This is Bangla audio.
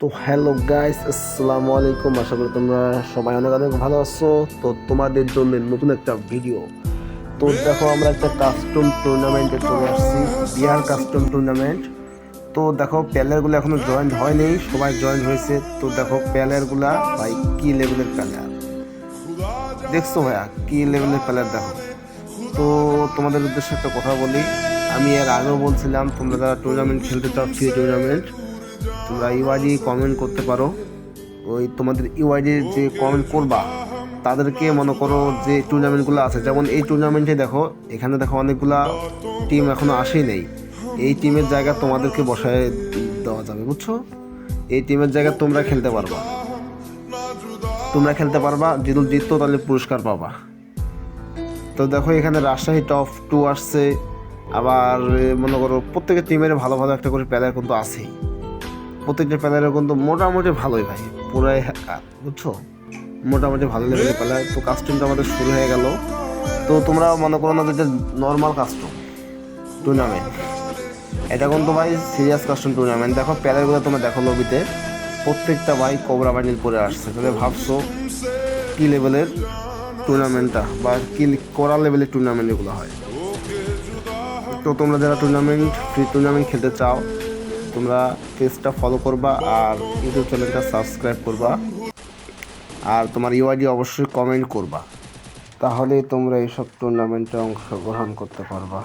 তো হ্যালো গাইস, আসসালামু আলাইকুম। আশা করি তোমরা সবাই অনেক অনেক ভালো আছো। তো তোমাদের জন্য নতুন একটা ভিডিও। তো দেখো, আমরা একটা কাস্টম টুর্নামেন্টে চলে আসছি, বিয়ার কাস্টম টুর্নামেন্ট। তো দেখো, প্লেয়ারগুলো এখনো জয়েন হয়নি, সবাই জয়েন হয়েছে। তো দেখো প্লেয়ারগুলা, ভাই কি লেভেলের প্লেয়ার দেখছো ভাইয়া, কি লেভেলের প্লেয়ার দেখো। তো তোমাদের উদ্দেশ্যে একটা কথা বলি, আমি এর আগেও বলছিলাম, তোমরা যারা টুর্নামেন্ট খেলতে চাও, ফ্রি টুর্নামেন্ট, তোমরা ইউআইডি কমেন্ট করতে পারো। ওই তোমাদের ইউআইডি যে কমেন্ট করবা, তাদেরকে মনে করো যে টুর্নামেন্টগুলো আছে, যেমন এই টুর্নামেন্টে দেখো, এখানে দেখো অনেকগুলা টিম এখনো আসেই নেই। এই টিমের জায়গা তোমাদেরকে বসায় দেওয়া যাবে, বুঝছো? এই টিমের জায়গা তোমরা খেলতে পারবা, যদি জিততো তাহলে পুরস্কার পাবা। তো দেখো, এখানে রাজশাহী টপ 2 আসছে। আবার মনে করো প্রত্যেকের টিমের ভালো ভালো একটা করে প্লেয়ার কিন্তু আছেই। প্রত্যেকটা প্লেয়ারের কিন্তু মোটামুটি ভালোই ভাই, পুরাই বুঝছো, মোটামুটি ভালো লেভেলের প্লেয়ার। তো কাস্টমটা আমাদের শুরু হয়ে গেল। তো তোমরা মনে করো না যে নর্মাল কাস্টম টুর্নামেন্ট, এটা কিন্তু ভাই সিরিয়াস কাস্টম টুর্নামেন্ট। দেখো প্লেয়ারগুলো তোমরা দেখো, লবিতে প্রত্যেকটা ভাই কোবরা বান্ডিল পরে আসছে। তাহলে ভাবছো কি লেভেলের টুর্নামেন্টটা, বা কি করা লেভেলের টুর্নামেন্ট এগুলো হয়। তো তোমরা যারা ফ্রি টুর্নামেন্ট খেলতে চাও, তোমরা পেজটা ফলো করবা আর ইউটিউব চ্যানেলটা সাবস্ক্রাইব করবা, আর তোমার ইউআইডি অবশ্যই কমেন্ট করবা, তাহলে তোমরা এইসব টুর্নামেন্টে অংশগ্রহণ করতে পারবা।